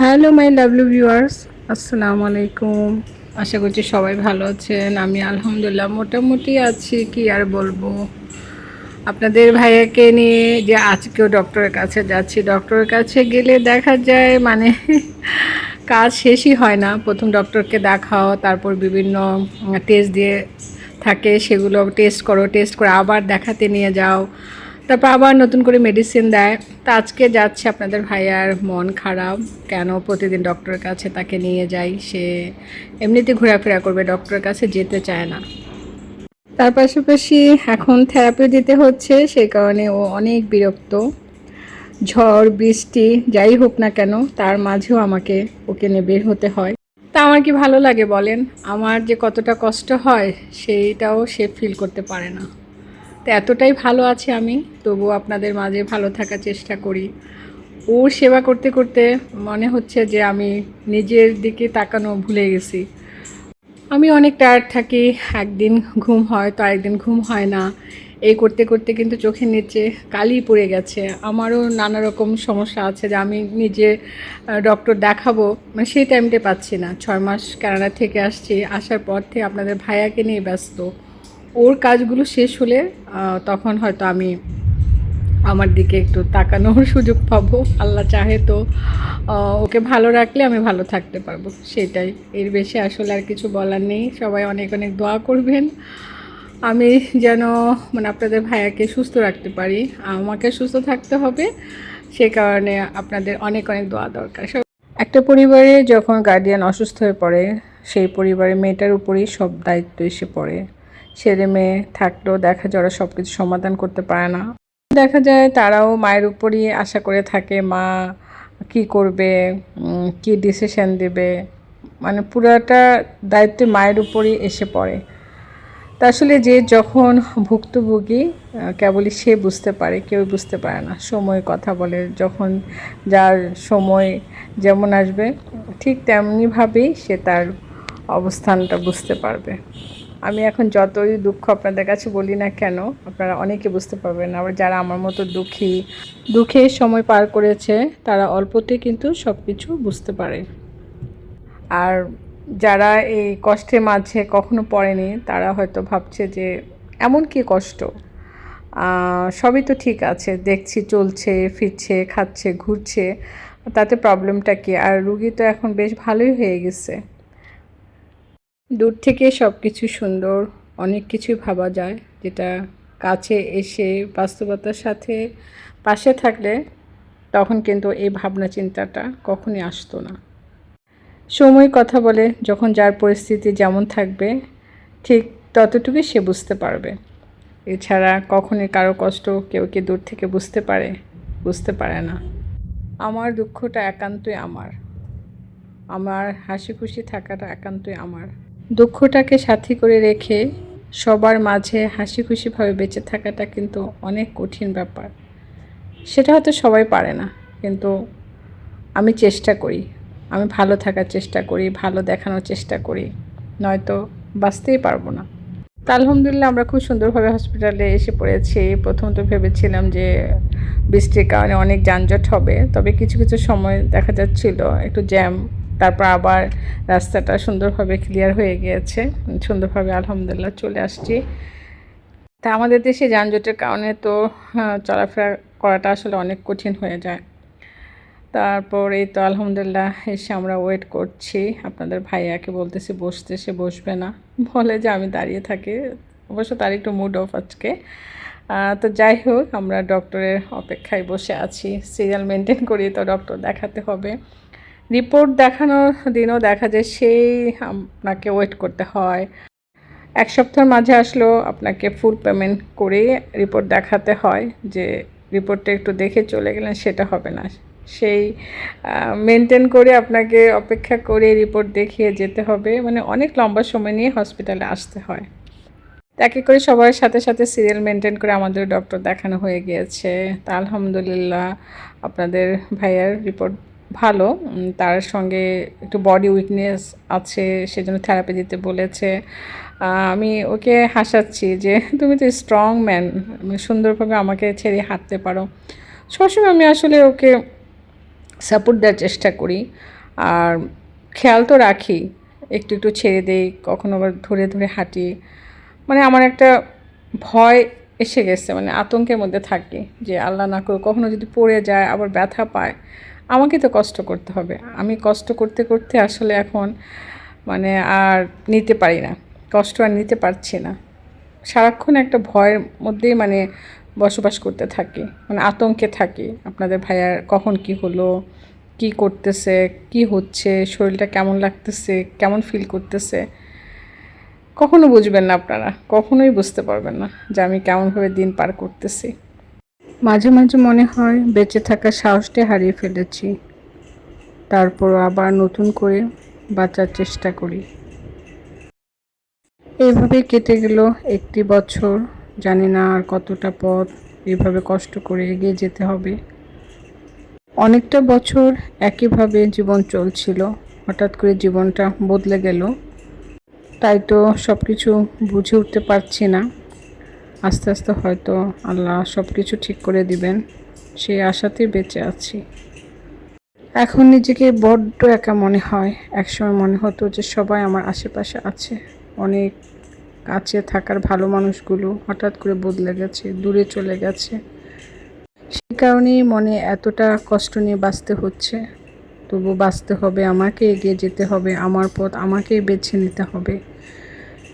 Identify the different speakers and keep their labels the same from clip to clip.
Speaker 1: Hello my lovely viewers, আসসালামু আলাইকুম। আশা করছি সবাই ভালো আছেন। আমি আলহামদুলিল্লাহ মোটামুটি আছি, কি আর বলবো। আপনাদের ভাইয়াকে নিয়ে যে আজকেও ডক্টরের কাছে যাচ্ছি, ডক্টরের কাছে গেলে দেখা যায় মানে কাজ শেষই হয় না। প্রথম ডক্টরকে দেখাও, তারপর বিভিন্ন টেস্ট দিয়ে থাকে, সেগুলো টেস্ট করো, টেস্ট করে আবার দেখাতে নিয়ে যাও, তারপর আবার নতুন করে মেডিসিন দেয়। তা আজকে যাচ্ছে আপনাদের ভাইয়ার মন খারাপ, কেন প্রতিদিন ডক্টরের কাছে তাকে নিয়ে যাই। সে এমনিতে ঘোরাফেরা করবে, ডক্টরের কাছে যেতে চায় না। তার পাশাপাশি এখন থেরাপি দিতে হচ্ছে, সেই কারণে ও অনেক বিরক্ত। ঝড় বৃষ্টি যাই হোক না কেন, তার মাঝেও আমাকে ওকে নিয়ে বের হতে হয়। তা আমার কি ভালো লাগে বলেন? আমার যে কতটা কষ্ট হয় সেইটাও সে ফিল করতে পারে না। তো এতটাই ভালো আছি আমি, তবুও আপনাদের মাঝে ভালো থাকার চেষ্টা করি। ওর সেবা করতে করতে মনে হচ্ছে যে আমি নিজের দিকে তাকানো ভুলে গেছি। আমি অনেক টায়ার্ড থাকি, একদিন ঘুম হয় তো আরেকদিন ঘুম হয় না। এই করতে করতে কিন্তু চোখের নিচে কালি পড়ে গেছে। আমারও নানা রকম সমস্যা আছে যে আমি নিজে ডক্টর দেখাবো, মানে সেই টাইমটা পাচ্ছি না। 6 মাস কানাডা থেকে আসছি, আসার পর থেকে আপনাদের ভাইয়াকে নিয়ে ব্যস্ত। ওর কাজগুলো শেষ হলে তখন হয়তো আমি আমার দিকে একটু তাকানোর সুযোগ পাবো। আল্লাহ চাহে তো ওকে ভালো রাখলে আমি ভালো থাকতে পারবো, সেটাই। এর বেশি আসলে আর কিছু বলার নেই। সবাই অনেক অনেক দোয়া করবেন আমি যেন মানে আপনাদের ভাইয়াকে সুস্থ রাখতে পারি। আমাকে সুস্থ থাকতে হবে, সে কারণে আপনাদের অনেক অনেক দোয়া দরকার। একটা পরিবারে যখন গার্ডিয়ান অসুস্থ হয়ে পড়ে, সেই পরিবারে মেয়েটার উপরেই সব দায়িত্ব এসে পড়ে। ছেলে মেয়ে থাকলেও দেখা যায় ওরা সব কিছু সমাধান করতে পারে না। দেখা যায় তারাও মায়ের উপরই আশা করে থাকে, মা কি করবে, কি ডিসিশন দেবে, মানে পুরাটা দায়িত্ব মায়ের উপরই এসে পড়ে। তা আসলে যে যখন ভুক্তভোগী কেবলই সে বুঝতে পারে, কেউ বুঝতে পারে না। সময় কথা বলে, যখন যার সময় যেমন আসবে ঠিক তেমনিভাবেই সে তার অবস্থানটা বুঝতে পারবে। আমি এখন যতই দুঃখ আপনাদের কাছে বলি না কেন, আপনারা অনেকে বুঝতে পারবেন। আবার যারা আমার মতো দুঃখের সময় পার করেছে, তারা অল্পতে কিন্তু সব কিছু বুঝতে পারে। আর যারা এই কষ্টের মাঝে কখনো পড়েনি, তারা হয়তো ভাবছে যে এমন কি কষ্ট, সবই তো ঠিক আছে, দেখছি চলছে ফিরছে খাচ্ছে ঘুরছে, তাতে প্রবলেমটা কি? আর রুগী তো এখন বেশ ভালোই হয়ে গেছে। দূর থেকে সব কিছু সুন্দর, অনেক কিছুই ভাবা যায়, যেটা কাছে এসে বাস্তবতার সাথে পাশে থাকলে তখন কিন্তু এই ভাবনা চিন্তাটা কখনই আসতো না। সময় কথা বলে, যখন যার পরিস্থিতি যেমন থাকবে ঠিক ততটুকুই সে বুঝতে পারবে। এছাড়া কখনই কারো কষ্ট কেউ কি দূর থেকে বুঝতে পারে? বুঝতে পারে না। আমার দুঃখটা একান্তই আমার, আমার হাসি খুশি থাকাটা একান্তই আমার। দুঃখটাকে সাথী করে রেখে সবার মাঝে হাসি খুশিভাবে বেঁচে থাকাটা কিন্তু অনেক কঠিন ব্যাপার। সেটা হয়তো সবাই পারে না, কিন্তু আমি চেষ্টা করি, আমি ভালো থাকার চেষ্টা করি, ভালো দেখানোর চেষ্টা করি, নয়তো বাঁচতেই পারবো না। তা আলহামদুলিল্লাহ আমরা খুব সুন্দরভাবে হসপিটালে এসে পড়েছি। প্রথম তো ভেবেছিলাম যে বৃষ্টির কারণে অনেক যানজট হবে, তবে কিছু কিছু সময় দেখা যাচ্ছিল একটু জ্যাম। তারপর আবার রাস্তাটা সুন্দরভাবে ক্লিয়ার হয়ে গিয়েছে, সুন্দরভাবে আলহামদুলিল্লাহ চলে আসছি। তা আমাদের দেশে যানজটের কারণে তো চলাফেরা করাটা আসলে অনেক কঠিন হয়ে যায়। তারপর এই তো আলহামদুলিল্লাহ এসে আমরা ওয়েট করছি। আপনাদের ভাইয়াকে বলতেছি বসতে, সে বসবে না, বলে যে আমি দাঁড়িয়ে থাকি। অবশ্য তার একটু মুড অফ আজকে। তো যাই হোক, আমরা ডক্টরের অপেক্ষায় বসে আছি। সিরিয়াল মেনটেন করি, তো ডক্টর দেখাতে হবে। রিপোর্ট দেখানোর দিনও দেখা যায় সেই আপনাকে ওয়েট করতে হয়। 1 সপ্তাহের মাঝে আসলেও আপনাকে ফুল পেমেন্ট করে রিপোর্ট দেখাতে হয়। যে রিপোর্টটা একটু দেখে চলে গেলেন সেটা হবে না, সেই মেনটেন করে আপনাকে অপেক্ষা করে রিপোর্ট দেখিয়ে যেতে হবে। মানে অনেক লম্বা সময় নিয়ে হসপিটালে আসতে হয়। একে করে সবার সাথে সাথে সিরিয়াল মেনটেন করে আমাদের ডক্টর দেখানো হয়ে গিয়েছে। তা আলহামদুলিল্লাহ আপনাদের ভাইয়ার রিপোর্ট ভালো। তার সঙ্গে একটু বডি উইকনেস আছে, সেজন্য থেরাপি দিতে বলেছে। আমি ওকে হাসাচ্ছি যে তুমি তো স্ট্রং ম্যান, সুন্দরভাবে আমাকে ছেড়ে হাঁটতে পারো। সবসময় আমি আসলে ওকে সাপোর্ট দেওয়ার চেষ্টা করি। আর খেয়াল তো রাখি, একটু একটু ছেড়ে দেই, কখনো আবার ধরে ধরে হাঁটি। মানে আমার একটা ভয় এসে গেছে, মানে আতঙ্কের মধ্যে থাকি যে আল্লাহ না করে কখনো যদি পড়ে যায় আবার ব্যথা পায়, আমাকে তো কষ্ট করতে হবে। আমি কষ্ট করতে করতে আসলে এখন মানে আর নিতে পারি না, কষ্ট আর নিতে পারছি না। সারাক্ষণ একটা ভয়ের মধ্যেই মানে বসবাস করতে থাকি, মানে আতঙ্কে থাকি আপনাদের ভাইয়ার কখন কি হলো, কি করতেছে, কি হচ্ছে, শরীরটা কেমন লাগতেছে, কেমন ফিল করতেছে। কখনো বুঝবেন না আপনারা, কখনোই বুঝতে পারবেন না যে আমি কেমনভাবে দিন পার করতেছি। মাঝে মাঝে মনে হয় বেঁচে থাকার সাহসটা হারিয়ে ফেলেছি, তারপর আবার নতুন করে বাঁচার চেষ্টা করি। এইভাবে কেটে গেল একটি বছর। জানি না আর কতটা পথ এইভাবে কষ্ট করে এগিয়ে যেতে হবে। অনেকটা বছর একইভাবে জীবন চলছিল, হঠাৎ করে জীবনটা বদলে গেল। তাই তো সব কিছু বুঝে উঠতে পারছি না। আস্তে আস্তে হয়তো আল্লাহ সব কিছু ঠিক করে দিবেন, সেই আশাতেই বেঁচে আছি। এখন নিজেকে বড্ড একা মনে হয়। একসময় মনে হতো যে সবাই আমার আশেপাশে আছে, অনেক কাছে থাকার ভালো মানুষগুলো হঠাৎ করে বদলে গেছে, দূরে চলে গেছে। সেই কারণেই মনে এতটা কষ্ট নিয়ে বাঁচতে হচ্ছে। তবু বাঁচতে হবে, আমাকে এগিয়ে যেতে হবে, আমার পথ আমাকেই বেছে নিতে হবে।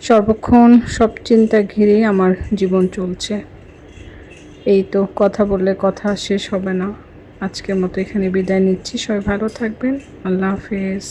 Speaker 1: সর্বক্ষণ সব চিন্তা ঘিরেই আমার জীবন চলছে। এই তো, কথা বললে কথা শেষ হবে না। আজকের মতো এখানে বিদায় নিচ্ছি। সবাই ভালো থাকবেন। আল্লাহ হাফেজ।